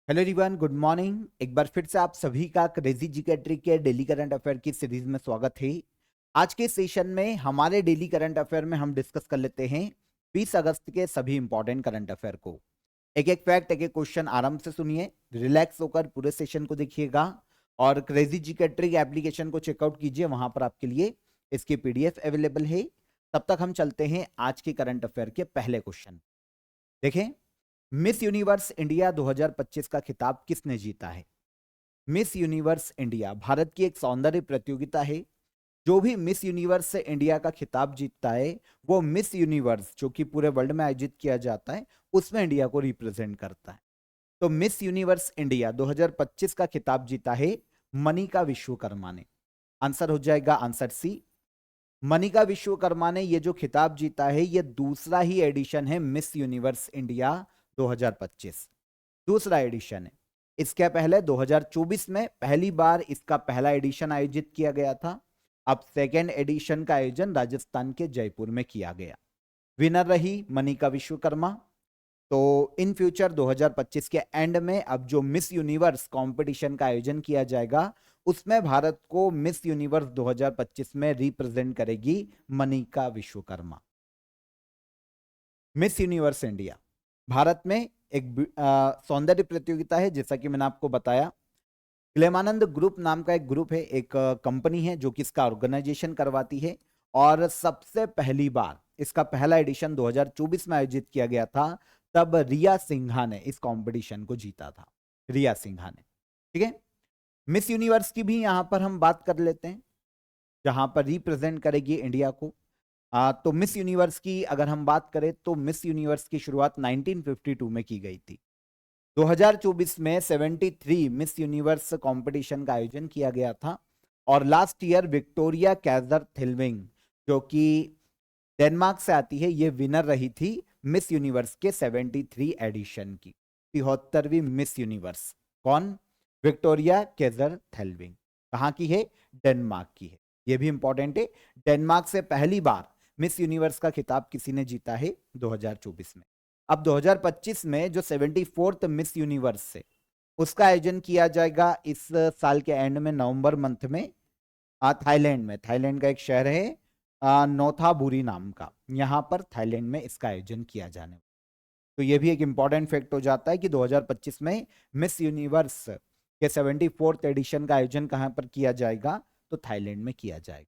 Hello everyone, good morning. एक बार फिर से आप सभी का क्रेजी जिकेट्री के डेली करंट अफेयर की सीरीज में स्वागत है। आज के सेशन में हमारे डेली करंट अफेयर में हम डिस्कस कर लेते हैं 20 अगस्त के सभी इंपॉर्टेंट करंट अफेयर को। एक एक फैक्ट, एक एक क्वेश्चन आराम से सुनिए, रिलैक्स होकर पूरे सेशन को देखिएगा और क्रेजी जिकेट्री एप्लीकेशन को चेकआउट कीजिए, वहां पर आपके लिए इसकी पीडीएफ अवेलेबल है। तब तक हम चलते हैं आज के करंट अफेयर के पहले क्वेश्चन। देखें, मिस यूनिवर्स इंडिया 2025 का खिताब किसने जीता है? मिस यूनिवर्स इंडिया भारत की एक सौंदर्य प्रतियोगिता है। जो भी मिस यूनिवर्स से इंडिया का खिताब जीतता है वो मिस यूनिवर्स, जो कि पूरे वर्ल्ड में आयोजित किया जाता है, उसमें इंडिया को रिप्रेजेंट करता है। तो मिस यूनिवर्स इंडिया 2025 का खिताब जीता है मनिका विश्वकर्मा ने। आंसर हो जाएगा आंसर सी। मनिका विश्वकर्मा ने ये जो खिताब जीता है, ये दूसरा ही एडिशन है मिस यूनिवर्स इंडिया 2025, दूसरा एडिशन है। इसके पहले 2024 में पहली बार इसका पहला एडिशन आयोजित किया गया था। अब सेकेंड एडिशन का आयोजन राजस्थान के जयपुर में किया गया। विनर रही मनिका विश्वकर्मा। तो इन फ्यूचर 2025 के एंड में अब जो मिस यूनिवर्स कंपटीशन का आयोजन किया जाएगा, उसमें भारत को मिस यूनिवर्स 2025 में रिप्रेजेंट करेगी Manika Vishwakarma. Miss universe India Bharat में एक सौंदर्य प्रतियोगिता है, जैसा कि मैंने आपको बताया। क्लेमानंद ग्रुप नाम का एक ग्रुप है, एक कंपनी है जो कि इसका ऑर्गेनाइजेशन करवाती है। और सबसे पहली बार इसका पहला एडिशन 2024 में आयोजित किया गया था। तब रिया सिन्हा ने इस कंपटीशन को जीता था, रिया सिन्हा ने। ठीक है, मिस यूनिवर्स की भी यहां पर हम बात कर लेते हैं, जहां पर रिप्रेजेंट करेगी इंडिया को। तो मिस यूनिवर्स की अगर हम बात करें तो मिस यूनिवर्स की शुरुआत 1952 में की गई थी। 2024 में 73 मिस यूनिवर्स कंपटीशन का आयोजन किया गया था। और लास्ट ईयर विक्टोरिया कैजर थिल्विंग, जो कि डेनमार्क से आती है, ये विनर रही थी मिस यूनिवर्स के 73 एडिशन की, 73वीं मिस यूनिवर्स। कौन? Victoria Kjaer Theilvig. कहाँ की है? डेनमार्क की है। ये भी इंपॉर्टेंट है, डेनमार्क से पहली बार मिस यूनिवर्स का खिताब किसी ने जीता है 2024 में। अब 2025 में जो 74th मिस यूनिवर्स है, उसका आयोजन किया जाएगा इस साल के एंड में, नवंबर मंथ में, थाईलैंड में। थाईलैंड का एक शहर है नोथाबुरी नाम का, यहाँ पर थाईलैंड में इसका आयोजन किया जाने वाला। तो ये भी एक इंपॉर्टेंट फैक्ट हो जाता है कि 2025 में मिस यूनिवर्स के 74th एडिशन का आयोजन कहां पर किया जाएगा? तो थाईलैंड में किया जाएगा।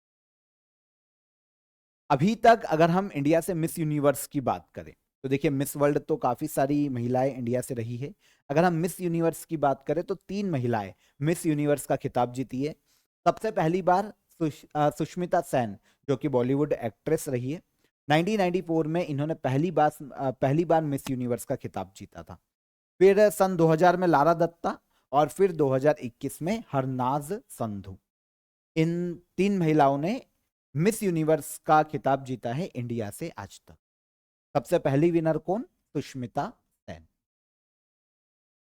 अभी तक अगर हम इंडिया से मिस यूनिवर्स की बात करें तो देखिए, मिस वर्ल्ड तो काफी सारी महिलाएं इंडिया से रही है। अगर हम मिस यूनिवर्स की बात करें तो 3 महिलाएं मिस यूनिवर्स का खिताब जीती है। सबसे पहली बार सुष्मिता सेन, जो कि बॉलीवुड एक्ट्रेस रही है। 1994 में इन्होंने पहली बार मिस यूनिवर्स का खिताब जीता था। फिर सन 2000 में लारा दत्ता, और फिर 2021 में हरनाज संधू। इन 3 महिलाओं ने मिस यूनिवर्स का खिताब जीता है इंडिया से आज तक। सबसे पहली विनर कौन? सुष्मिता सेन।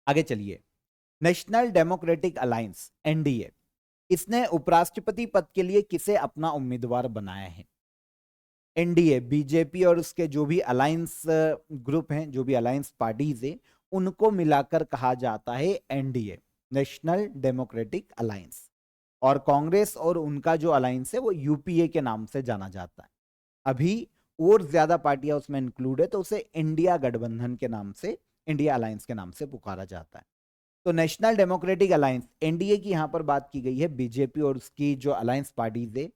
आगे चलिए, नेशनल डेमोक्रेटिक अलायंस एनडीए, इसने उपराष्ट्रपति पद के लिए किसे अपना उम्मीदवार बनाया है? एनडीए बीजेपी और उसके जो भी अलायंस ग्रुप हैं, जो भी अलायंस पार्टीज हैं, उनको मिलाकर कहा जाता है एनडीए, नेशनल डेमोक्रेटिक अलायंस। और कांग्रेस और उनका जो अलायंस है वो यूपीए के नाम से जाना जाता है। अभी और ज्यादा पार्टियां उसमें इंक्लूड है, तो उसे इंडिया गठबंधन के नाम से, इंडिया अलायंस के नाम से पुकारा जाता है। तो नेशनल डेमोक्रेटिक अलायंस एनडीए की यहां पर बात की गई है। बीजेपी और उसकी जो अलायंस पार्टीज है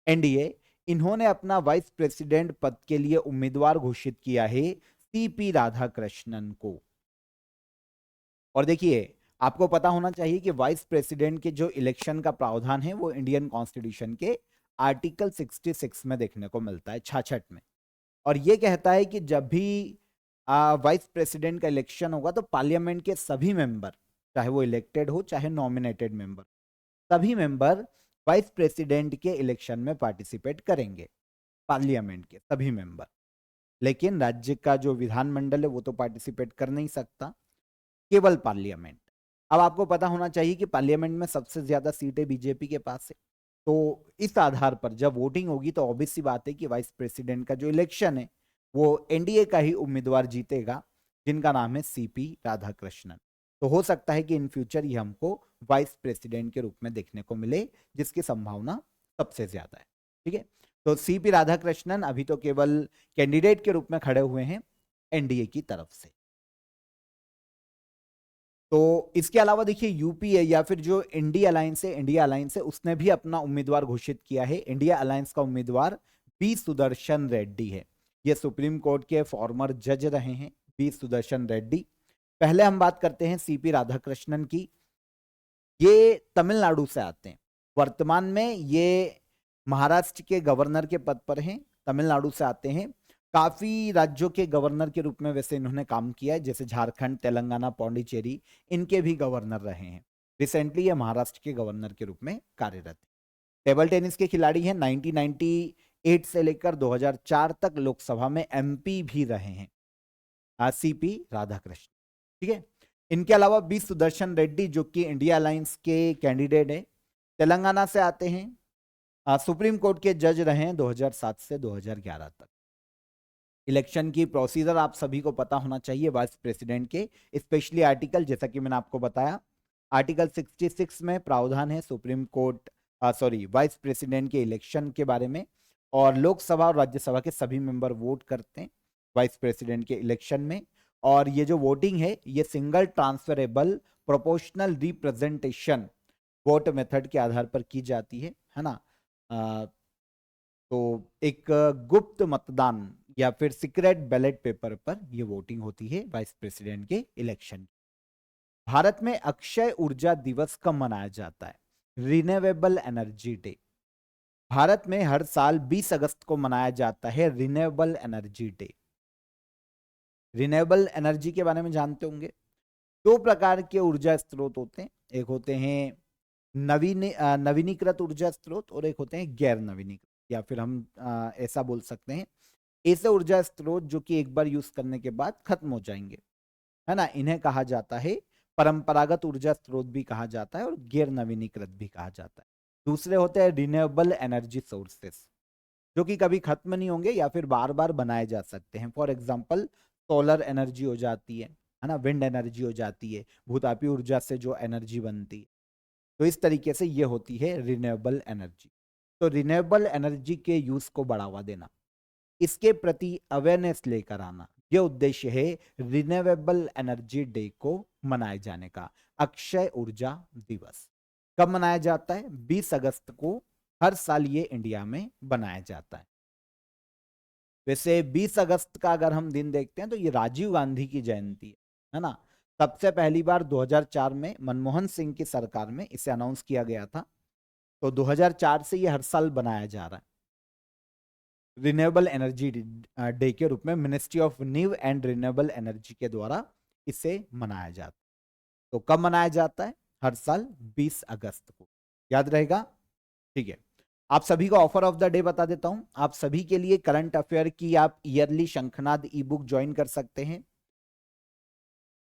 एनडीए, इन्होंने अपना वाइस प्रेसिडेंट पद के लिए उम्मीदवार घोषित किया है सीपी राधाकृष्णन को। और देखिए, आपको पता होना चाहिए कि वाइस प्रेसिडेंट के जो इलेक्शन का प्रावधान है वो इंडियन कॉन्स्टिट्यूशन के आर्टिकल 66 में देखने को मिलता है, 66 में। और ये कहता है कि जब भी वाइस प्रेसिडेंट का इलेक्शन होगा तो पार्लियामेंट के सभी मेंबर, चाहे वो इलेक्टेड हो चाहे नॉमिनेटेड मेंबर, सभी मेंबर वाइस प्रेसिडेंट के इलेक्शन में पार्टिसिपेट करेंगे, पार्लियामेंट के सभी मेंबर। लेकिन राज्य का जो विधानमंडल है वो तो पार्टिसिपेट कर नहीं सकता, केवल पार्लियामेंट। अब आपको पता होना चाहिए कि पार्लियामेंट में सबसे ज्यादा सीटें बीजेपी के पास है। तो इस आधार पर जब वोटिंग होगी तो ऑब्वियस सी बात है कि वाइस प्रेसिडेंट का जो इलेक्शन है वो एनडीए का ही उम्मीदवार जीतेगा, जिनका नाम है सीपी राधाकृष्णन। तो हो सकता है कि इन फ्यूचर ये हमको वाइस प्रेसिडेंट के रूप में देखने को मिले, जिसकी संभावना सबसे ज्यादा है। ठीक है, तो सीपी राधाकृष्णन अभी तो केवल कैंडिडेट के रूप में खड़े हुए हैं एनडीए की तरफ से। तो इसके अलावा देखिए यूपीए या फिर जो इंडिया अलायंस है उसने भी अपना उम्मीदवार घोषित किया है। इंडिया अलायंस का उम्मीदवार बी सुदर्शन रेड्डी है। ये सुप्रीम कोर्ट के फॉर्मर जज रहे हैं बी सुदर्शन रेड्डी। पहले हम बात करते हैं सीपी राधाकृष्णन की। ये तमिलनाडु से आते हैं। वर्तमान में ये महाराष्ट्र के गवर्नर के पद पर हैं, तमिलनाडु से आते हैं। काफी राज्यों के गवर्नर के रूप में वैसे इन्होंने काम किया है, जैसे झारखंड, तेलंगाना, पौंडीचेरी, इनके भी गवर्नर रहे हैं। रिसेंटली ये महाराष्ट्र के गवर्नर के रूप में कार्यरत है। टेबल टेनिस के खिलाड़ी हैं। 1998 से लेकर 2004 तक लोकसभा में एमपी भी रहे हैं सीपी राधाकृष्णन। ठीक है, इनके अलावा बी सुदर्शन रेड्डी जो कि इंडिया अलायंस के कैंडिडेट है, तेलंगाना से आते हैं। सुप्रीम कोर्ट के जज रहे हैं 2007 से 2011 तक। इलेक्शन की प्रोसीजर आप सभी को पता होना चाहिए वाइस प्रेसिडेंट के, स्पेशली आर्टिकल, जैसा कि मैंने आपको बताया, आर्टिकल 66 में प्रावधान है सुप्रीम कोर्ट वाइस प्रेसिडेंट के इलेक्शन के बारे में। और लोकसभा और राज्यसभा के सभी मेंबर वोट करते हैं वाइस प्रेसिडेंट के इलेक्शन में। और ये जो वोटिंग है ये single transferable proportional representation vote method के आधार पर की जाती है ना। तो एक गुप्त मतदान या फिर सीक्रेट बैलेट पेपर पर यह वोटिंग होती है वाइस प्रेसिडेंट के इलेक्शन। भारत में अक्षय ऊर्जा दिवस कब मनाया जाता है? Renewable energy day. भारत में हर साल 20 अगस्त को मनाया जाता है renewable energy day. Renewable energy के बारे में जानते होंगे, दो प्रकार के ऊर्जा स्रोत होते हैं। एक होते हैं नवीनीकृत ऊर्जा स्रोत और एक होते हैं गैर नवीनीकृत, या फिर हम ऐसा बोल सकते हैं ऐसे ऊर्जा स्रोत जो कि एक बार यूज करने के बाद खत्म हो जाएंगे, है ना। इन्हें कहा जाता है परंपरागत ऊर्जा स्रोत भी कहा जाता है और गैर नवीनीकृत भी कहा जाता है। दूसरे होते हैं रिन्यूएबल एनर्जी सोर्सेस, जो कि कभी खत्म नहीं होंगे या फिर बार बार बनाए जा सकते हैं। फॉर एग्जाम्पल सोलर एनर्जी हो जाती है ना, विंड एनर्जी हो जाती है, भूतापी ऊर्जा से जो एनर्जी बनती है। तो इस तरीके से ये होती है रिन्यूएबल एनर्जी। तो रिन्यूएबल एनर्जी के यूज को बढ़ावा देना, इसके प्रति अवेयरनेस लेकर आना, यह उद्देश्य है रिन्यूएबल एनर्जी डे को मनाए जाने का। अक्षय ऊर्जा दिवस कब मनाया जाता है? 20 अगस्त को हर साल ये इंडिया में बनाया जाता है। वैसे 20 अगस्त का अगर हम दिन देखते हैं तो ये राजीव गांधी की जयंती है ना। सबसे पहली बार 2004 में मनमोहन सिंह की सरकार में इसे अनाउंस किया गया था। तो 2004 से ये हर साल बनाया जा रहा है रिन्यूएबल एनर्जी डे के रूप में। Ministry of new and renewable energy के द्वारा इसे मनाया जाता है। तो कब मनाया जाता है? हर साल 20 अगस्त को, याद रहेगा। ठीक है, आप सभी को ऑफर ऑफ द डे बता देता हूं। आप सभी के लिए करंट अफेयर की आप ईयरली शंखनाद ई बुक ज्वाइन कर सकते हैं।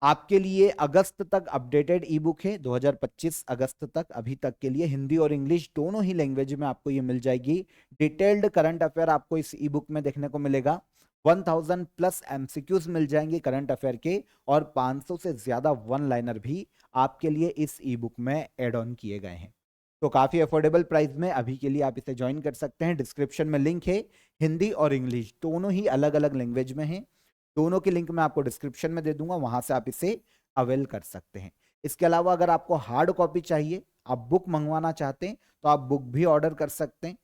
आपके लिए अगस्त तक अपडेटेड ई बुक है, 2025 अगस्त तक, अभी तक के लिए हिंदी और इंग्लिश दोनों ही लैंग्वेज में आपको ये मिल जाएगी। डिटेल्ड करंट अफेयर आपको इस ई बुक में देखने को मिलेगा। 1000 प्लस एमसीक्यूज मिल जाएंगे करंट अफेयर के, और 500 से ज्यादा वन लाइनर भी आपके लिए इस ई बुक में एड ऑन किए गए हैं। तो काफी अफोर्डेबल प्राइस में अभी के लिए आप इसे ज्वाइन कर सकते हैं। डिस्क्रिप्शन में लिंक है, हिंदी और इंग्लिश दोनों ही अलग अलग लैंग्वेज में है। दोनों की लिंक मैं आपको डिस्क्रिप्शन में दे दूंगा, वहां से आप इसे अवेल कर सकते हैं। इसके अलावा अगर आपको हार्ड कॉपी चाहिए, आप बुक मंगवाना चाहते हैं, तो आप बुक भी ऑर्डर कर सकते हैं।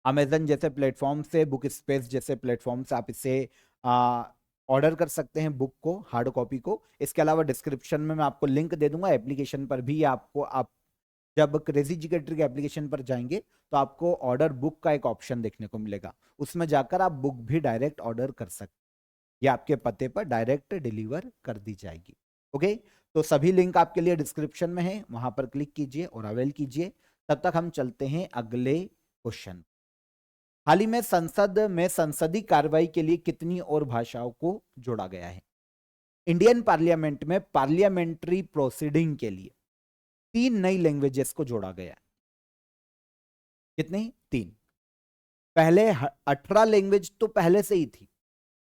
अमेजन जैसे प्लेटफॉर्म से, बुक स्पेस जैसे प्लेटफॉर्म से आप इसे ऑर्डर कर सकते हैं बुक को, हार्ड कॉपी को। इसके अलावा डिस्क्रिप्शन में मैं आपको लिंक दे दूंगा एप्लीकेशन पर भी। आपको आप जब क्रेजी जिकेट्री के एप्लीकेशन पर जाएंगे तो आपको ऑर्डर बुक का एक ऑप्शन देखने को मिलेगा, उसमें जाकर आप बुक भी डायरेक्ट ऑर्डर कर सकते हैं। ये आपके पते पर डायरेक्ट डिलीवर कर दी जाएगी। ओके, तो सभी लिंक आपके लिए डिस्क्रिप्शन में है, वहां पर क्लिक कीजिए और अवेल कीजिए। तब तक हम चलते हैं अगले क्वेश्चन। हाल ही में संसद में संसदीय कार्रवाई के लिए कितनी और भाषाओं को जोड़ा गया है? इंडियन पार्लियामेंट में पार्लियामेंट्री प्रोसीडिंग के लिए 3 नई लैंग्वेजेस को जोड़ा गया है। कितनी? 3। पहले 18 लैंग्वेज तो पहले से ही थी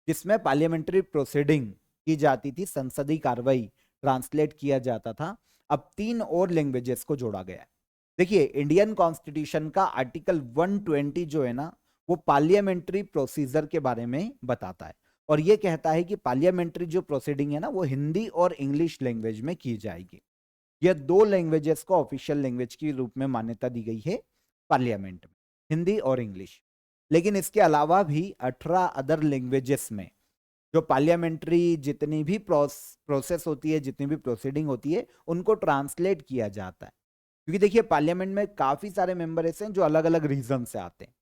जिसमें पार्लियामेंट्री प्रोसीडिंग की जाती थी, संसदीय कार्रवाई ट्रांसलेट किया जाता था, अब 3 और लैंग्वेजेस को जोड़ा गया है। देखिए, इंडियन कॉन्स्टिट्यूशन का आर्टिकल 120 जो है ना, वो पार्लियामेंट्री प्रोसीजर के बारे में बताता है और ये कहता है कि पार्लियामेंट्री जो प्रोसीडिंग है ना, वो हिंदी और इंग्लिश लैंग्वेज में की जाएगी। ये 2 लैंग्वेजेस को ऑफिशियल लैंग्वेज के रूप में मान्यता दी गई है पार्लियामेंट में, हिंदी और इंग्लिश। लेकिन इसके अलावा भी 18 अदर लैंग्वेजेस में जो पार्लियामेंट्री जितनी भी प्रोसेस होती है, जितनी भी प्रोसीडिंग होती है, उनको ट्रांसलेट किया जाता है। क्योंकि देखिए, पार्लियामेंट में काफी सारे मेंबर ऐसे हैं जो अलग अलग रीजन से आते हैं।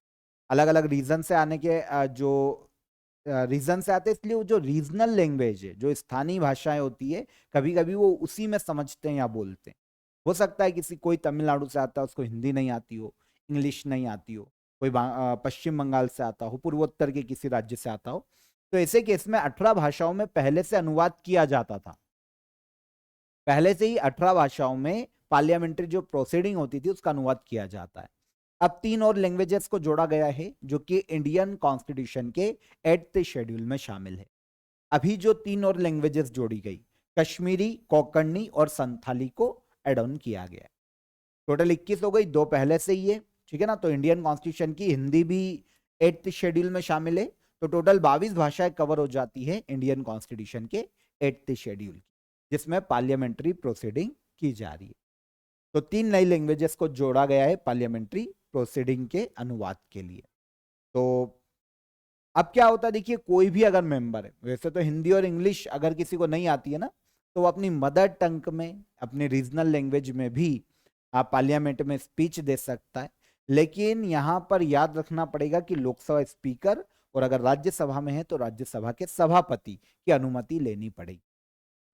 अलग अलग रीजन से आने के जो रीजन से आते हैं, इसलिए वो जो रीजनल लैंग्वेज है, जो स्थानीय भाषाएं होती है, कभी कभी वो उसी में समझते हैं या बोलते हैं। हो सकता है किसी कोई तमिलनाडु से आता है, उसको हिंदी नहीं आती हो, इंग्लिश नहीं आती हो, कोई पश्चिम बंगाल से आता हो, पूर्वोत्तर के किसी राज्य से आता हो। तो ऐसे केस में 18 भाषाओं में पहले से अनुवाद किया जाता था। पहले से ही 18 भाषाओं में पार्लियामेंट्री जो प्रोसीडिंग होती थी, उसका अनुवाद किया जाता है। अब 3 और लैंग्वेजेस को जोड़ा गया है, जो कि इंडियन कॉन्स्टिट्यूशन के 8th शेड्यूल में शामिल है। अभी जो 3 और लैंग्वेजेस जोड़ी गई, कश्मीरी, कोंकणी और संथाली को एड ऑन किया गया। टोटल 21 हो गई, 2 पहले से ही है, ठीक है ना। तो इंडियन कॉन्स्टिट्यूशन की हिंदी भी 8th शेड्यूल में शामिल है, तो टोटल 22 भाषाएं कवर हो जाती है इंडियन कॉन्स्टिट्यूशन के 8th शेड्यूल की, जिसमें पार्लियामेंट्री प्रोसीडिंग की जा रही है। तो 3 नई लैंग्वेजेस को जोड़ा गया है पार्लियामेंट्री प्रोसीडिंग के अनुवाद के लिए। तो अब क्या होता है, देखिए, कोई भी अगर मेंबर है, वैसे तो हिंदी और इंग्लिश अगर किसी को नहीं आती है ना, तो वो अपनी मदर टंग में, अपने रीजनल लैंग्वेज में भी आप पार्लियामेंट में स्पीच दे सकता है। लेकिन यहाँ पर याद रखना पड़ेगा कि लोकसभा स्पीकर और अगर राज्यसभा में है तो राज्यसभा के सभापति की अनुमति लेनी पड़ेगी।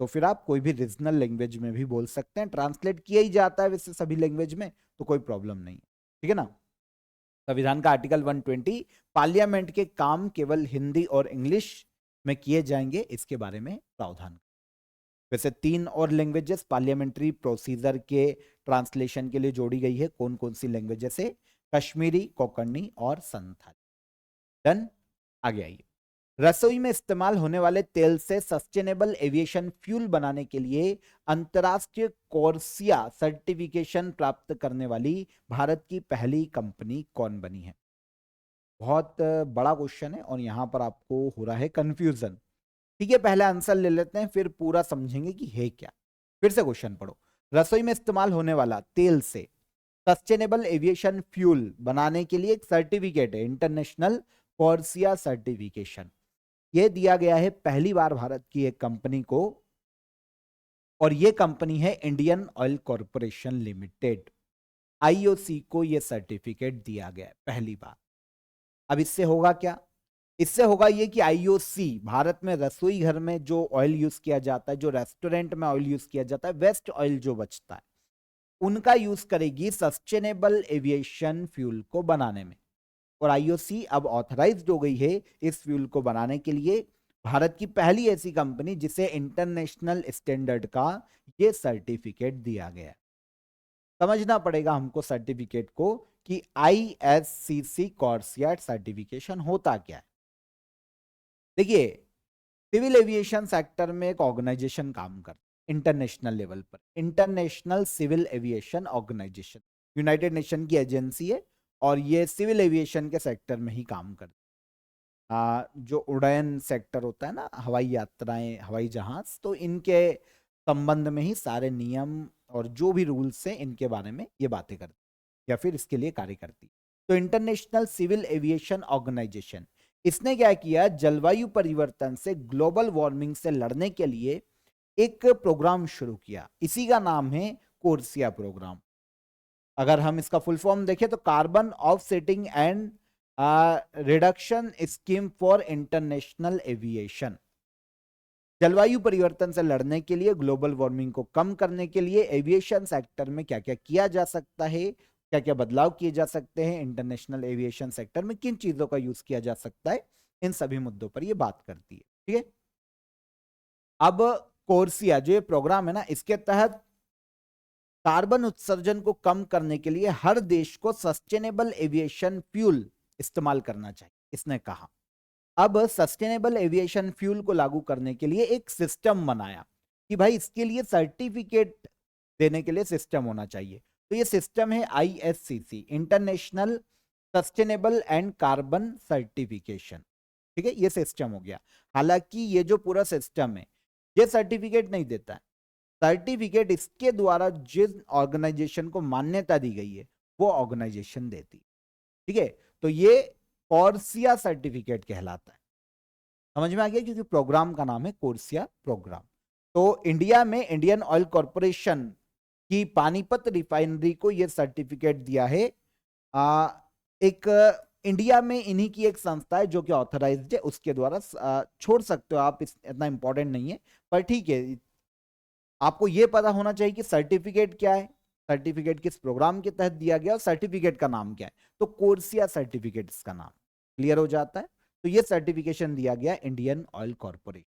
तो फिर आप कोई भी रीजनल लैंग्वेज में भी बोल सकते हैं, ट्रांसलेट किया ही जाता है वैसे सभी लैंग्वेज में, तो कोई प्रॉब्लम नहीं है, ठीक है ना। संविधान का आर्टिकल 120, पार्लियामेंट के काम केवल हिंदी और इंग्लिश में किए जाएंगे, इसके बारे में प्रावधान। वैसे 3 और लैंग्वेजेस पार्लियामेंट्री प्रोसीजर के ट्रांसलेशन के लिए जोड़ी गई है। कौन कौन सी लैंग्वेजेस है? कश्मीरी, कोंकणी और संथाली। डन। आगे आइए। रसोई में इस्तेमाल होने वाले तेल से सस्टेनेबल एविएशन फ्यूल बनाने के लिए अंतर्राष्ट्रीय कोर्सिया सर्टिफिकेशन प्राप्त करने वाली भारत की पहली कंपनी कौन बनी है? बहुत बड़ा क्वेश्चन है और यहां पर आपको हो रहा है कंफ्यूजन। ठीक है, पहले आंसर ले लेते हैं, फिर पूरा समझेंगे कि है क्या। फिर से क्वेश्चन पढ़ो। रसोई में इस्तेमाल होने वाला तेल से सस्टेनेबल एविएशन फ्यूल बनाने के लिए एक सर्टिफिकेट है, इंटरनेशनल कोर्सिया सर्टिफिकेशन। यह दिया गया है पहली बार भारत की एक कंपनी को, और यह कंपनी है Indian oil corporation limited. IOC को यह सर्टिफिकेट दिया गया है पहली बार। अब इससे होगा क्या? इससे होगा ये कि आईओसी भारत में रसोई घर में जो ऑयल यूज किया जाता है, जो रेस्टोरेंट में ऑयल यूज किया जाता है, वेस्ट ऑयल जो बचता है, उनका यूज करेगी सस्टेनेबल एविएशन फ्यूल को बनाने में। और आईओसी अब ऑथराइज्ड हो गई है इस फ्यूल को बनाने के लिए। भारत की पहली ऐसी कंपनी जिसे इंटरनेशनल स्टैंडर्ड का ये सर्टिफिकेट दिया गया है। समझना पड़ेगा हमको सर्टिफिकेट को कि आईएससीसी कॉर्सिया सर्टिफिकेशन होता क्या है। देखिए, सिविल एविएशन सेक्टर में एक ऑर्गेनाइजेशन काम करता है इंटरनेशनल लेवल पर, international civil aviation organization, united nation की एजेंसी है और ये सिविल एविएशन के सेक्टर में ही काम करता है। जो उड़ान सेक्टर होता है ना, हवाई यात्राएं, हवाई जहाज, तो इनके संबंध में ही सारे नियम और जो भी रूल्स हैं इनके बारे में ये बातें करती या फिर इसके लिए कार्य करती। तो इंटरनेशनल सिविल एविएशन ऑर्गेनाइजेशन, इसने क्या किया, जलवायु परिवर्तन से, ग्लोबल वार्मिंग से लड़ने के लिए एक प्रोग्राम शुरू किया। इसी का नाम है कोर्सिया प्रोग्राम। अगर हम इसका फुल फॉर्म देखें तो carbon offsetting and reduction scheme for international aviation. जलवायु परिवर्तन से लड़ने के लिए, ग्लोबल वार्मिंग को कम करने के लिए एविएशन सेक्टर में क्या क्या किया जा सकता है, क्या क्या बदलाव किए जा सकते हैं, इंटरनेशनल एविएशन सेक्टर में किन चीजों का यूज किया जा सकता है, इन सभी मुद्दों पर ये बात करती है। ठीक है, अब कोर्सिया जो ये प्रोग्राम है ना, इसके तहत कार्बन उत्सर्जन को कम करने के लिए हर देश को सस्टेनेबल एविएशन फ्यूल इस्तेमाल करना चाहिए, इसने कहा। अब सस्टेनेबल एविएशन फ्यूल को लागू करने के लिए एक सिस्टम बनाया कि भाई इसके लिए सर्टिफिकेट देने के लिए सिस्टम होना चाहिए। तो ये सिस्टम है ISCC, international sustainable and carbon certification. ठीक है, ये सिस्टम हो गया। हालांकि ये जो पूरा सिस्टम है ये सर्टिफिकेट नहीं देता है, सर्टिफिकेट इसके द्वारा जिस ऑर्गेनाइजेशन को मान्यता दी गई है वो ऑर्गेनाइजेशन देती है। ठीक है, तो ये कॉर्सिया सर्टिफिकेट कहलाता है। समझ में आ गया, क्योंकि प्रोग्राम का नाम है कोर्सिया प्रोग्राम। तो इंडिया में इंडियन ऑयल कॉरपोरेशन की पानीपत रिफाइनरी को यह सर्टिफिकेट दिया है। एक इंडिया में इन्हीं की एक संस्था है जो कि ऑथराइज्ड है, उसके द्वारा छोड़ सकते हो आप, इतना इंपॉर्टेंट नहीं है, पर ठीक है, आपको यह पता होना चाहिए कि सर्टिफिकेट क्या है, सर्टिफिकेट किस प्रोग्राम के तहत दिया गया और सर्टिफिकेट का नाम क्या है। तो कोर्सिया सर्टिफिकेट इसका नाम, क्लियर हो जाता है। तो यह सर्टिफिकेशन दिया गया Indian oil corporation.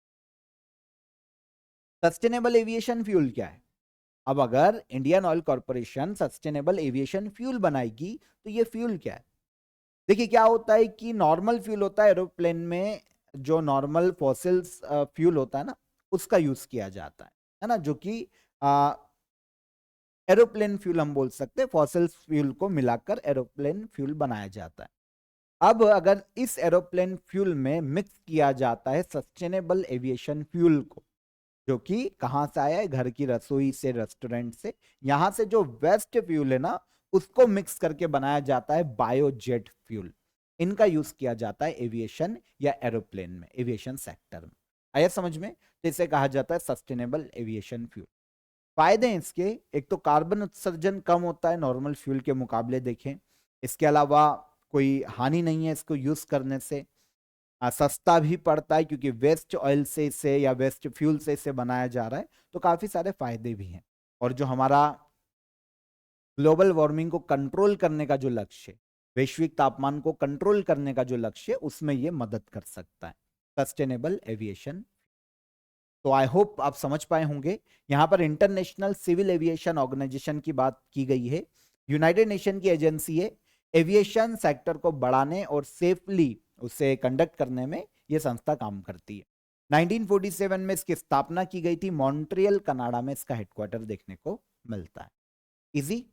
Sustainable aviation fuel क्या है? अब अगर Indian oil corporation sustainable aviation fuel बनाएगी तो ये फ्यूल क्या है? देखिए क्या होता है कि नॉर्मल फ्यूल होता है एरोप्लेन में, जो नॉर्मल फॉसिल्स फ्यूल होता है ना, उसका यूज किया जाता है ना, जो कि एरोप्लेन फ्यूल हम बोल सकते हैं, फॉसिल्स फ्यूल को मिलाकर एरोप्लेन फ्यूल बनाया जाता है। अब अगर इस एरोप्लेन फ्यूल में मिक्स किया जाता है सस्टेनेबल एविएशन फ्यूल को, जो कि कहां से आया है, घर की रसोई से, रेस्टोरेंट से, यहां से जो वेस्ट फ्यूल है ना उसको मिक्स करके बनाया जाता है बायोजेट फ्यूल। इनका यूज किया जाता है एविएशन या एरोप्लेन में, एविएशन सेक्टर में। आया समझ में? तो इसे कहा जाता है सस्टेनेबल एविएशन फ्यूल। फायदे हैं इसके, एक तो कार्बन उत्सर्जन कम होता है नॉर्मल फ्यूल के मुकाबले, देखें। इसके अलावा कोई हानि नहीं है इसको यूज करने से। सस्ता भी पड़ता है क्योंकि वेस्ट ऑयल से इसे या वेस्ट फ्यूल से इसे बनाया जा रहा है, तो काफी सारे फायदे भी हैं। और जो हमारा ग्लोबल वार्मिंग को कंट्रोल करने का जो लक्ष्य है, वैश्विक तापमान को कंट्रोल करने का जो लक्ष्य है, उसमें ये मदद कर सकता है सस्टेनेबल एविएशन। तो आई होप आप समझ पाए होंगे। यहां पर इंटरनेशनल सिविल एविएशन ऑर्गेनाइजेशन की बात की गई है, यूनाइटेड नेशन की एजेंसी है। एविएशन सेक्टर को बढ़ाने और सेफली उसे कंडक्ट करने में यह संस्था काम करती है। 1947 में इसकी स्थापना की गई थी, मॉन्ट्रियल कनाडा में इसका हेडक्वार्टर देखने को मिलता है। इजी,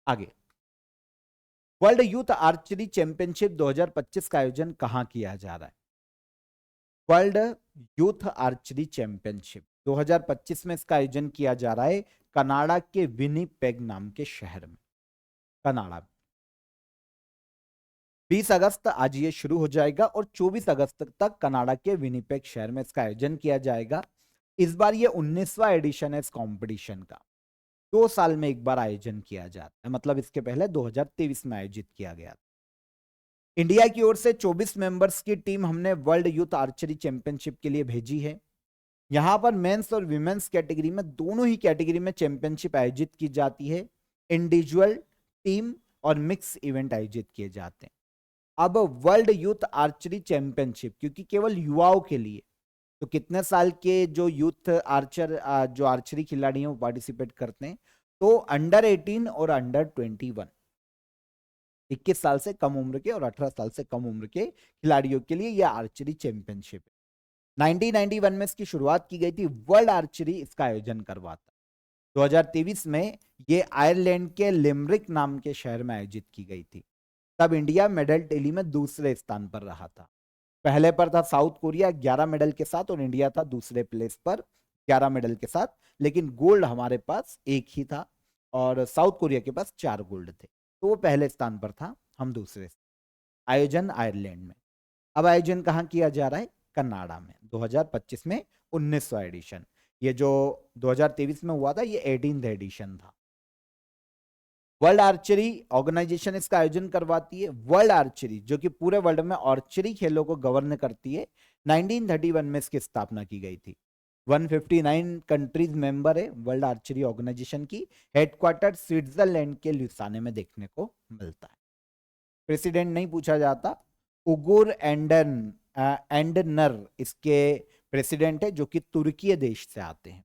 आगे। वर्ल्ड यूथ आर्चरी चैंपियनशिप 2025 का आयोजन कहां किया जा रहा है? वर्ल्ड यूथ आर्चरी चैंपियनशिप 2025 में इसका आयोजन किया जा रहा है कनाडा के विनिपेग नाम के शहर में। कनाडा 20 अगस्त आज ये शुरू हो जाएगा और 24 अगस्त तक कनाडा के विनिपेग शहर में इसका आयोजन किया जाएगा। इस बार ये 19वां एडिशन है इस कंपटीशन का। 2 साल में एक बार आयोजन किया जाता है, मतलब इसके पहले 2023 में आयोजित किया गया। इंडिया की ओर से 24 मेंबर्स की टीम हमने वर्ल्ड यूथ आर्चरी चैंपियनशिप के लिए भेजी है। यहां पर मेंस और विमेंस कैटेगरी में, दोनों ही कैटेगरी में चैंपियनशिप आयोजित की जाती है। इंडिविजुअल, टीम और मिक्स इवेंट आयोजित किए जाते हैं। अब वर्ल्ड यूथ आर्चरी चैंपियनशिप क्योंकि केवल युवाओं के लिए, तो कितने साल के जो यूथ आर्चर जो आर्चरी खिलाड़ी हैं वो पार्टिसिपेट करते हैं? तो अंडर 18 और अंडर 21, 21 साल से कम उम्र के और 18 साल से कम उम्र के खिलाड़ियों के लिए यह आर्चरी चैंपियनशिप है। 1991 में इसकी शुरुआत की गई थी, वर्ल्ड आर्चरी इसका आयोजन करवाता। 2023 में ये आयरलैंड के लिमरिक नाम के शहर में आयोजित की गई थी। तब इंडिया मेडल टैली में दूसरे स्थान पर रहा था। पहले पर था साउथ कोरिया 11 मेडल के साथ और इंडिया था दूसरे प्लेस पर 11 मेडल के साथ, लेकिन गोल्ड हमारे पास एक ही था और साउथ कोरिया के पास 4 गोल्ड थे। तो वो पहले स्थान पर था, हम दूसरे। आयोजन आयरलैंड में। अब आयोजन कहाँ किया जा रहा है? कनाडा में। 2025 में 19वां एडिशन। ये जो 2023 में हुआ था ये 18th एडिशन था। वर्ल्ड आर्चरी ऑर्गेनाइजेशन इसका आयोजन करवाती है। वर्ल्ड आर्चरी जो कि पूरे वर्ल्ड में आर्चरी खेलों को गवर्न करती है, 1931 में इसकी स्थापना की गई थी। 159 कंट्रीज मेंबर है वर्ल्ड आर्चरी ऑर्गेनाइजेशन की। हेडक्वार्टर स्विट्जरलैंड के ल्यूसाने में देखने को मिलता है। प्रेसिडेंट नहीं पूछा जाता। उगुर एंडनर इसके प्रेसिडेंट है, जो कि तुर्की देश से आते हैं।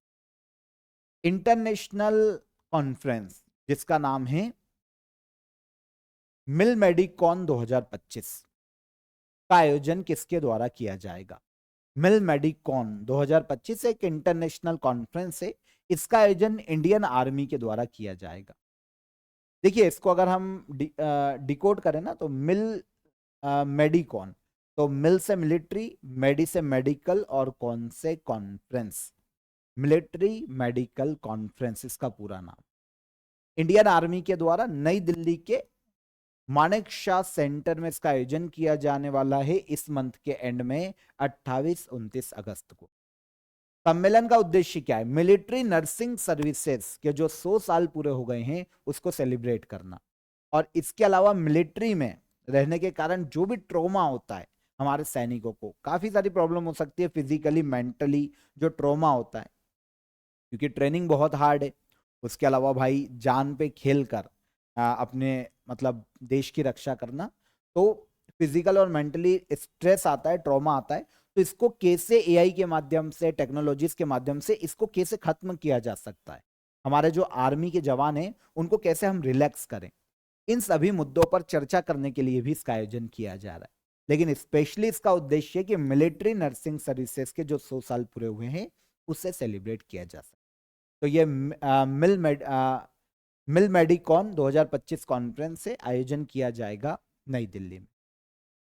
इंटरनेशनल कॉन्फ्रेंस जिसका नाम है मिल मेडिकॉन 2025 का आयोजन किसके द्वारा किया जाएगा? मिल मेडिकॉन 2025 एक इंटरनेशनल कॉन्फ्रेंस है। इसका आयोजन इंडियन आर्मी के द्वारा किया जाएगा। देखिए इसको अगर हम डिकोड करें ना तो मिल मेडिकॉन, तो मिल से मिलिट्री, मेडी से मेडिकल और कॉन से कॉन्फ्रेंस, मिलिट्री मेडिकल कॉन्फ्रेंस इसका पूरा नाम। इंडियन आर्मी के द्वारा नई दिल्ली के मानेक शाह सेंटर में इसका आयोजन किया जाने वाला है इस मंथ के एंड में 28-29 अगस्त को। सम्मेलन का उद्देश्य क्या है? मिलिट्री नर्सिंग सर्विसेज के जो 100 साल पूरे हो गए हैं उसको सेलिब्रेट करना, और इसके अलावा मिलिट्री में रहने के कारण जो भी ट्रॉमा होता है हमारे सैनिकों को, काफी सारी प्रॉब्लम हो सकती है फिजिकली मेंटली, जो ट्रॉमा होता है क्योंकि ट्रेनिंग बहुत हार्ड है। उसके अलावा भाई जान पे खेल कर अपने मतलब देश की रक्षा करना, तो फिजिकल और मेंटली स्ट्रेस आता है, ट्रॉमा आता है। तो इसको कैसे एआई के माध्यम से, टेक्नोलॉजीज के माध्यम से इसको कैसे खत्म किया जा सकता है, हमारे जो आर्मी के जवान हैं उनको कैसे हम रिलैक्स करें, इन सभी मुद्दों पर चर्चा करने के लिए भी इसका आयोजन किया जा रहा है। लेकिन स्पेशली इसका उद्देश्य है कि मिलिट्री नर्सिंग सर्विसेज के जो 100 साल पूरे हुए हैं उससे सेलिब्रेट किया जा सके। तो ये मिल मेडिकॉन 2025 कॉन्फ्रेंस से आयोजन किया जाएगा नई दिल्ली में।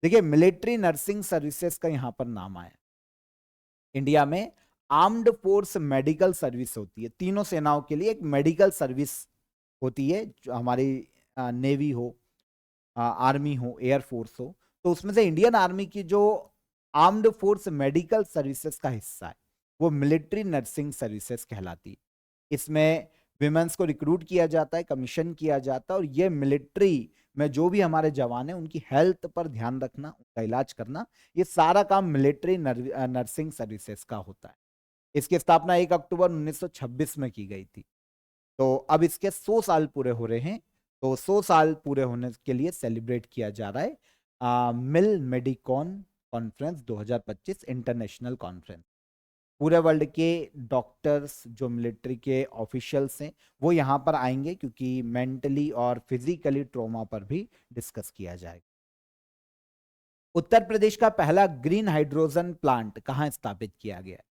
देखिए मिलिट्री नर्सिंग सर्विसेज का यहां पर नाम आया। इंडिया में आर्म्ड फोर्स मेडिकल सर्विस होती है, तीनों सेनाओं के लिए एक मेडिकल सर्विस होती है, जो हमारी नेवी हो, आर्मी हो, एयरफोर्स हो। तो उसमें से इंडियन आर्मी की जो आर्म्ड फोर्स मेडिकल सर्विसेज का हिस्सा है वो मिलिट्री नर्सिंग सर्विसेज कहलाती है। इसमें विमेंस को रिक्रूट किया जाता है, कमीशन किया जाता है, और ये मिलिट्री में जो भी हमारे जवान हैं उनकी हेल्थ पर ध्यान रखना, उनका इलाज करना, ये सारा काम मिलिट्री नर्सिंग सर्विसेज का होता है। इसकी स्थापना 1 अक्टूबर 1926 में की गई थी। तो अब इसके 100 साल पूरे हो रहे हैं, तो 100 साल पूरे होने के लिए सेलिब्रेट किया जा रहा है मिल मेडिकॉन कॉन्फ्रेंस 2025 इंटरनेशनल कॉन्फ्रेंस। पूरे वर्ल्ड के डॉक्टर्स, जो मिलिट्री के ऑफिशियल्स हैं, वो यहाँ पर आएंगे क्योंकि मेंटली और फिजिकली ट्रॉमा पर भी डिस्कस किया जाएगा। उत्तर प्रदेश का पहला ग्रीन हाइड्रोजन प्लांट कहाँ स्थापित किया गया है?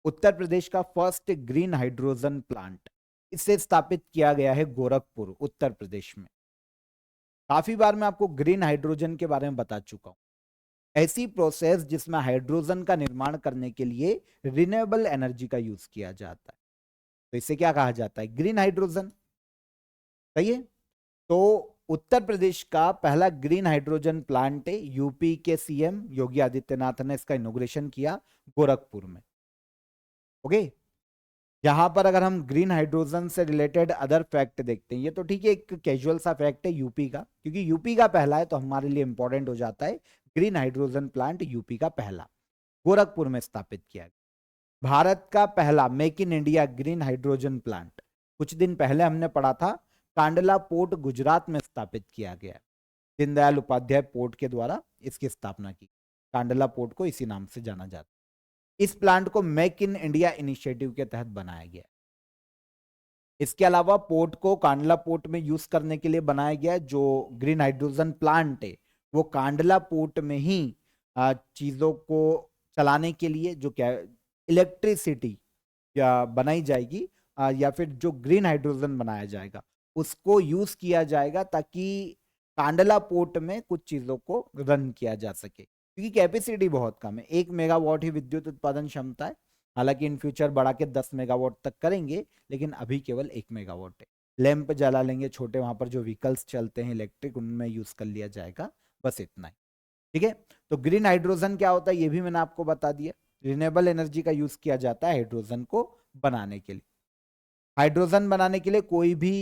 उत्तर प्रदेश का फर्स्ट ग्रीन हाइड्रोजन प्लांट इसे स्थापित किया गया है गोरखपुर, उत्तर प्रदेश में। काफी बार मैं आपको ग्रीन हाइड्रोजन के बारे में बता चुका हूं। ऐसी प्रोसेस जिसमें हाइड्रोजन का निर्माण करने के लिए रिन्यूएबल एनर्जी का यूज किया जाता है, तो इसे क्या कहा जाता है? Green hydrogen. सही है। तो उत्तर प्रदेश का पहला ग्रीन हाइड्रोजन प्लांट है, यूपी के सीएम योगी आदित्यनाथ ने इसका इनॉग्रेशन किया गोरखपुर में। ओके। यहाँ पर अगर हम ग्रीन हाइड्रोजन से रिलेटेड अदर फैक्ट देखते हैं, ये तो ठीक है एक कैजुअल सा फैक्ट है यूपी का, क्योंकि यूपी का पहला है तो हमारे लिए इंपॉर्टेंट हो जाता है। ग्रीन हाइड्रोजन प्लांट यूपी का पहला गोरखपुर में स्थापित किया गया। भारत का पहला make in India green hydrogen plant कुछ दिन पहले हमने पढ़ा था, कांडला पोर्ट गुजरात में स्थापित किया गया। दीनदयाल उपाध्याय पोर्ट के द्वारा इसकी स्थापना की। कांडला पोर्ट को इसी नाम से जाना जाता है। इस प्लांट को मेक इन इंडिया इनिशिएटिव के तहत बनाया गया। इसके अलावा पोर्ट को कांडला पोर्ट में यूज करने के लिए बनाया गया। जो ग्रीन हाइड्रोजन प्लांट है वो कांडला पोर्ट में ही चीजों को चलाने के लिए, जो क्या इलेक्ट्रिसिटी या बनाई जाएगी या फिर जो ग्रीन हाइड्रोजन बनाया जाएगा उसको यूज किया जाएगा, ताकि कांडला पोर्ट में कुछ चीजों को रन किया जा सके, क्योंकि कैपेसिटी बहुत कम है। 1 मेगावाट ही विद्युत उत्पादन क्षमता है। हालांकि इन फ्यूचर बढ़ा के 10 मेगावाट तक करेंगे, लेकिन अभी केवल 1 मेगावाट है। लैंप जला लेंगे छोटे, वहां पर जो व्हीकल्स चलते हैं इलेक्ट्रिक, उनमें यूज कर लिया जाएगा, बस इतना ही। ठीक है। तो ग्रीन हाइड्रोजन क्या होता है ये भी मैंने आपको बता दिया। रिन्यूएबल एनर्जी का यूज किया जाता है हाइड्रोजन को बनाने के लिए। हाइड्रोजन बनाने के लिए कोई भी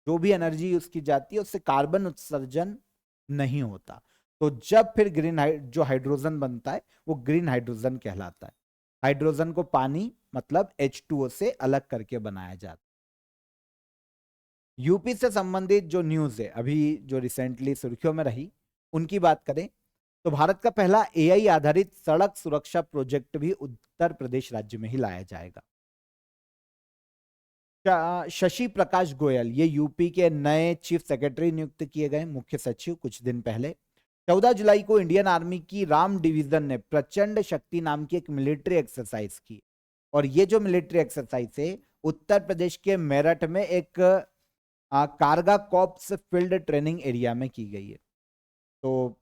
जो भी एनर्जी यूज की जाती है उससे कार्बन उत्सर्जन नहीं होता। तो जब फिर जो हाइड्रोजन बनता है वो ग्रीन हाइड्रोजन कहलाता है। हाइड्रोजन को पानी मतलब H2O से अलग करके बनाया जाता है। यूपी से संबंधित जो न्यूज है अभी जो रिसेंटली सुर्खियों में रही, उनकी बात करें तो भारत का पहला एआई आधारित सड़क सुरक्षा प्रोजेक्ट भी उत्तर प्रदेश राज्य में ही लाया जाएगा। शशि प्रकाश गोयल ये यूपी के नए चीफ सेक्रेटरी नियुक्त किए गए, मुख्य सचिव, कुछ दिन पहले। 14 जुलाई को इंडियन आर्मी की राम डिवीजन ने प्रचंड शक्ति नाम की एक मिलिट्री एक्सरसाइज की, और ये जो मिलिट्री एक्सरसाइज है उत्तर प्रदेश के मेरठ में एक कारगा कॉप्स फील्ड ट्रेनिंग एरिया में की गई है। तो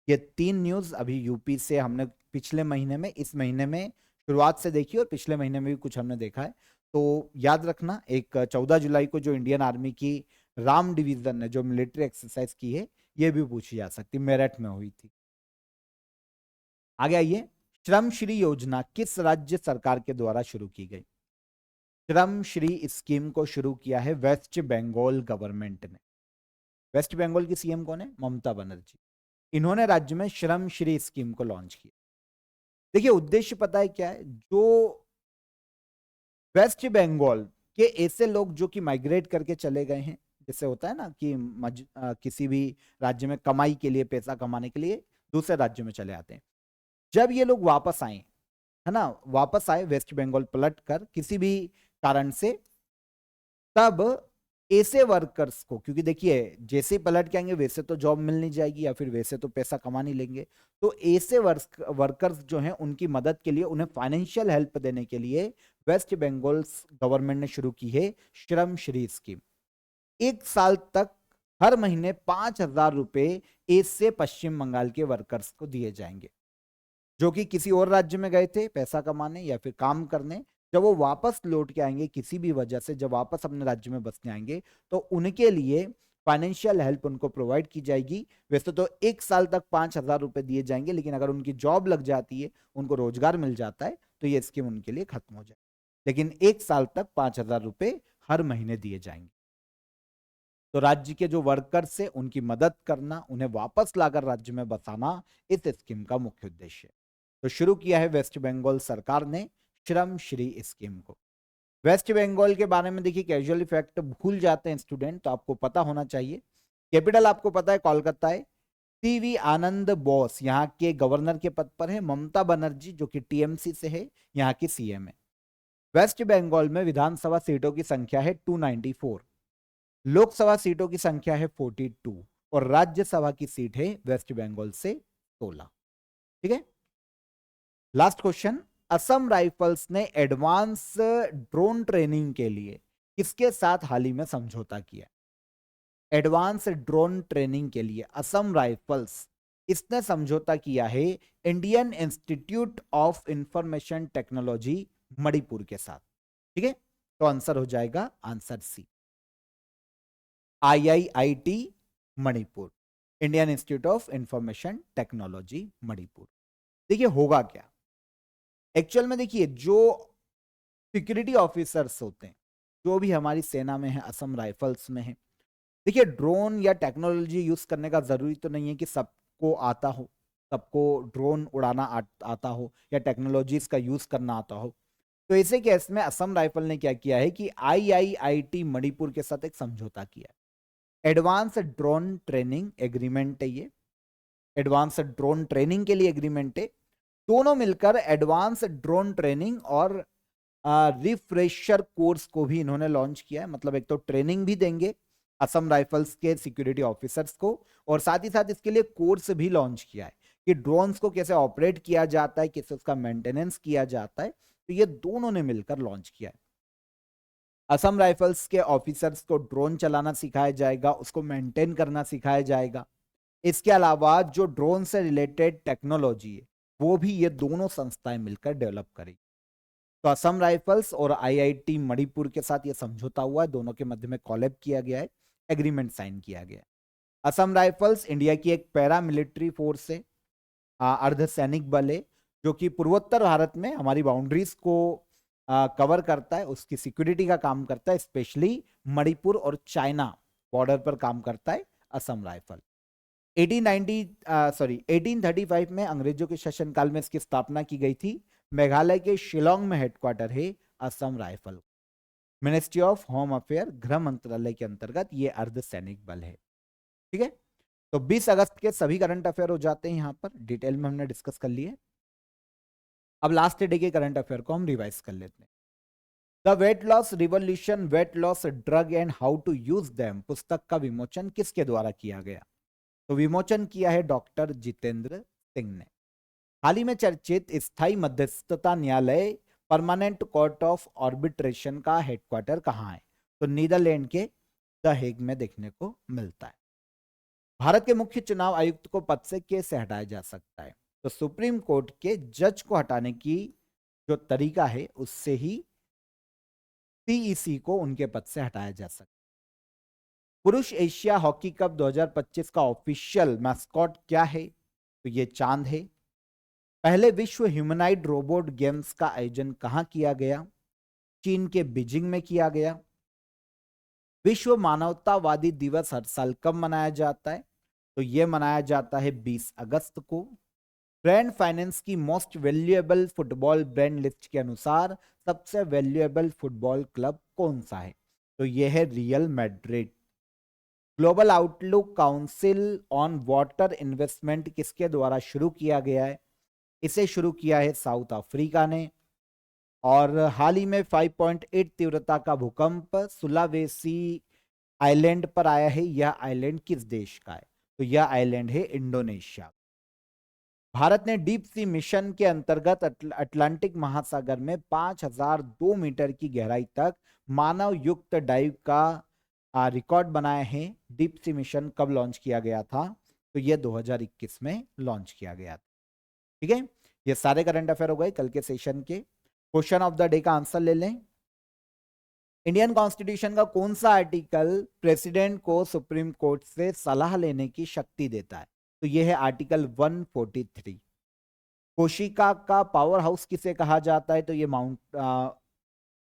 ये 3 न्यूज अभी यूपी से हमने पिछले महीने में, इस महीने में शुरुआत से देखी और पिछले महीने में भी कुछ हमने देखा है। तो याद रखना, एक 14 जुलाई को जो इंडियन आर्मी की राम डिवीजन ने जो मिलिट्री एक्सरसाइज की है, ये भी पूछी जा सकती, मेरठ में हुई थी। आगे आइए, श्रम श्री योजना किस राज्य सरकार के द्वारा शुरू की गई? श्रम श्री स्कीम को शुरू किया है वेस्ट बंगाल गवर्नमेंट ने। वेस्ट बंगाल की सीएम कौन है? ममता बनर्जी। इन्होंने राज्य में श्रम श्री स्कीम को लॉन्च किया। देखिए उद्देश्य पता है क्या है? जो वेस्ट बंगाल के ऐसे लोग जो कि माइग्रेट करके चले गए हैं, जैसे होता है ना कि किसी भी राज्य में कमाई के लिए, पैसा कमाने के लिए दूसरे राज्यों में चले आते हैं। जब ये लोग वापस आए, है ना, वापस आए वेस्ट बंगाल पलट कर किसी भी कारण से, तब ऐसे वर्कर्स को, क्योंकि देखिए जैसे ही पलट के आएंगे वैसे तो जॉब मिल नहीं जाएगी या फिर वैसे तो पैसा कमा नहीं लेंगे, तो ऐसे वर्कर्स जो हैं उनकी मदद के लिए, उन्हें फाइनेंशियल हेल्प देने के लिए वेस्ट बंगाल गवर्नमेंट ने शुरू की है श्रम श्री स्कीम। 1 साल तक हर महीने 5,000 रुपए ऐसे पश्चिम बंगाल के वर्कर्स को दिए जाएंगे जो कि किसी और राज्य में गए थे पैसा कमाने या फिर काम करने। जब वो वापस लौट के आएंगे किसी भी वजह से, जब वापस अपने राज्य में बसने आएंगे, तो उनके लिए फाइनेंशियल हेल्प उनको प्रोवाइड की जाएगी। वैसे तो 1 साल तक 5,000 रुपए दिए जाएंगे, लेकिन अगर उनकी जॉब लग जाती है, उनको रोजगार मिल जाता है, तो ये स्कीम उनके लिए खत्म हो जाए, लेकिन 1 साल तक 5,000 रुपए हर महीने दिए जाएंगे। तो राज्य के जो वर्कर्स है उनकी मदद करना, उन्हें वापस लाकर राज्य में बसाना इस स्कीम का मुख्य उद्देश्य है। तो शुरू किया है वेस्ट बंगाल सरकार ने श्रम श्री स्कीम को। वेस्ट बंगाल के बारे में देखिए कैजुअली फैक्ट भूल जाते हैं स्टूडेंट, तो आपको पता होना चाहिए। कैपिटल आपको पता है कोलकाता है। सीवी आनंद बोस यहाँ के गवर्नर के पद पर है। ममता बनर्जी जो कि टीएमसी से है, यहाँ की सीएम है। वेस्ट बंगाल में विधानसभा सीटों की संख्या है 294, लोकसभा सीटों की संख्या है 42, और राज्यसभा की सीट है वेस्ट बंगाल से 16। ठीक है, लास्ट क्वेश्चन, असम राइफल्स ने एडवांस ड्रोन ट्रेनिंग के लिए किसके साथ हाल ही में समझौता किया? एडवांस ड्रोन ट्रेनिंग के लिए असम राइफल्स, इसने समझौता किया है Indian institute of information technology Manipur के साथ। ठीक है, तो आंसर हो जाएगा answer C, IIIT Manipur, Indian institute of information technology Manipur. देखिए होगा क्या एक्चुअल में, देखिए जो सिक्योरिटी ऑफिसर्स होते हैं, जो भी हमारी सेना में है, असम राइफल्स में है, देखिए ड्रोन या टेक्नोलॉजी यूज करने का जरूरी तो नहीं है कि सबको आता हो, सबको ड्रोन उड़ाना आता हो या टेक्नोलॉजीज का यूज करना आता हो। तो ऐसे केस में असम राइफल ने क्या किया है कि IIIT मणिपुर के साथ एक समझौता किया है। एडवांस ड्रोन ट्रेनिंग एग्रीमेंट है ये, एडवांस ड्रोन ट्रेनिंग के लिए एग्रीमेंट है। दोनों मिलकर एडवांस ड्रोन ट्रेनिंग और रिफ्रेशर कोर्स को भी इन्होंने लॉन्च किया है। मतलब एक तो ट्रेनिंग भी देंगे असम राइफल्स के सिक्योरिटी ऑफिसर्स को, और साथ ही साथ इसके लिए कोर्स भी लॉन्च किया है कि ड्रोन्स को कैसे ऑपरेट किया जाता है, कैसे उसका मेंटेनेंस किया जाता है। तो ये दोनों ने मिलकर लॉन्च किया है। असम राइफल्स के ऑफिसर्स को ड्रोन चलाना सिखाया जाएगा, उसको मेंटेन करना सिखाया जाएगा। इसके अलावा जो ड्रोन से रिलेटेड टेक्नोलॉजी है वो भी ये दोनों संस्थाएं मिलकर डेवलप करेगी। तो असम राइफल्स और IIT मणिपुर के साथ ये समझौता हुआ है, दोनों के मध्य में कॉलैब किया गया है, एग्रीमेंट साइन किया गया है। असम राइफल्स इंडिया की एक पैरा मिलिट्री फोर्स है, अर्धसैनिक बल है, जो कि पूर्वोत्तर भारत में हमारी बाउंड्रीज को कवर करता है, उसकी सिक्योरिटी का काम करता है, स्पेशली मणिपुर और चाइना बॉर्डर पर काम करता है असम राइफल। 1835 में अंग्रेजों के शासनकाल में इसकी स्थापना की गई थी। मेघालय के शिलोंग में हेडक्वार्टर है Assam rifle. Ministry of home affair, गृह मंत्रालय के अंतर्गत ये अर्धसैनिक बल है। ठीक है, तो 20 अगस्त के सभी करंट अफेयर हो जाते हैं, यहां पर डिटेल में हमने डिस्कस कर लिए। अब लास्ट डे के करंट अफेयर को हम रिवाइज कर लेते हैं। The weight loss revolution, weight loss drug and how to use them पुस्तक का विमोचन किसके द्वारा किया गया? तो विमोचन किया है डॉक्टर जितेंद्र सिंह ने। हाल ही में चर्चित स्थायी मध्यस्थता न्यायालय परमानेंट कोर्ट ऑफ आर्बिट्रेशन का हेडक्वार्टर कहाँ है? तो नीदरलैंड के द हेग में देखने को मिलता है। भारत के मुख्य चुनाव आयुक्त को पद से कैसे हटाया जा सकता है? तो सुप्रीम कोर्ट के जज को हटाने की जो तरीका है उससे ही सीईसी को उनके पद से हटाया जा सकता है। पुरुष एशिया हॉकी कप 2025 का ऑफिशियल मैस्कॉट क्या है? तो ये चांद है। पहले विश्व ह्यूमनाइड रोबोट गेम्स का आयोजन कहां किया गया? चीन के बीजिंग में किया गया। विश्व मानवतावादी दिवस हर साल कब मनाया जाता है? तो ये मनाया जाता है 20 अगस्त को। ब्रांड फाइनेंस की most valuable football brand list के अनुसार सबसे वैल्यूएबल फुटबॉल क्लब कौन सा है? तो यह है real Madrid. Global outlook council on water investment किसके द्वारा शुरू किया गया है? इसे शुरू किया है साउथ अफ्रीका ने। और हाल ही में 5.8 तीव्रता का भूकंप सुलावेसी आइलैंड पर आया है। यह आइलैंड किस देश का है? तो यह आइलैंड है इंडोनेशिया। भारत ने डीप सी मिशन के अंतर्गत अटलांटिक महासागर में 5002 मीटर की गहराई तक मानव युक्त डाइव का रिकॉर्ड बनाया है। डीप सी मिशन कब लॉन्च किया गया था? तो यह 2021 में लॉन्च किया गया था। ठीक है, ये सारे करंट अफेयर हो गए कल के सेशन के। क्वेश्चन ऑफ द डे का आंसर ले लें। इंडियन कॉन्स्टिट्यूशन का कौन सा आर्टिकल प्रेसिडेंट को सुप्रीम कोर्ट से सलाह लेने की शक्ति देता है? तो यह है आर्टिकल 143। कोशिका का पावर हाउस किसे कहा जाता है? तो ये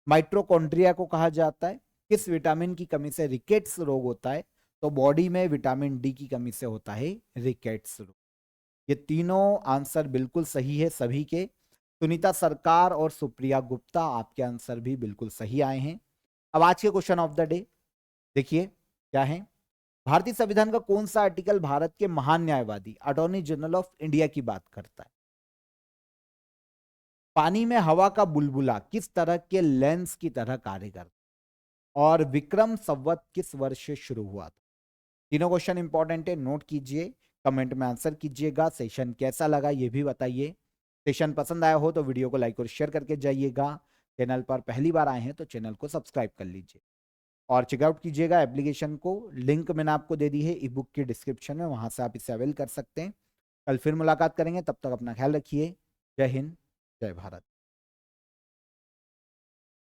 माइट्रोकॉन्ड्रिया को कहा जाता है। किस विटामिन की कमी से रिकेट्स रोग होता है? तो बॉडी में विटामिन डी की कमी से होता है रिकेट्स रोग। ये तीनों आंसर बिल्कुल सही है सभी के। सुनीता सरकार और सुप्रिया गुप्ता, आपके आंसर भी बिल्कुल सही आए हैं। अब आज के क्वेश्चन ऑफ द डे देखिए क्या है। भारतीय संविधान का कौन सा आर्टिकल भारत के महान न्यायवादी अटॉर्नी जनरल ऑफ इंडिया की बात करता है? पानी में हवा का बुलबुला किस तरह के लेंस की तरह कार्य करता है? और विक्रम संवत किस वर्ष से शुरू हुआ था? तीनों क्वेश्चन इंपॉर्टेंट है, नोट कीजिए, कमेंट में आंसर कीजिएगा। सेशन कैसा लगा ये भी बताइए। सेशन पसंद आया हो तो वीडियो को लाइक और शेयर करके जाइएगा। चैनल पर पहली बार आए हैं तो चैनल को सब्सक्राइब कर लीजिए और चेकआउट कीजिएगा एप्लीकेशन को। लिंक मैंने आपको दे दी है ई बुक की डिस्क्रिप्शन में, वहां से आप इसे अवेल कर सकते हैं। कल फिर मुलाकात करेंगे, तब तक अपना ख्याल रखिए। जय हिंद, जय भारत।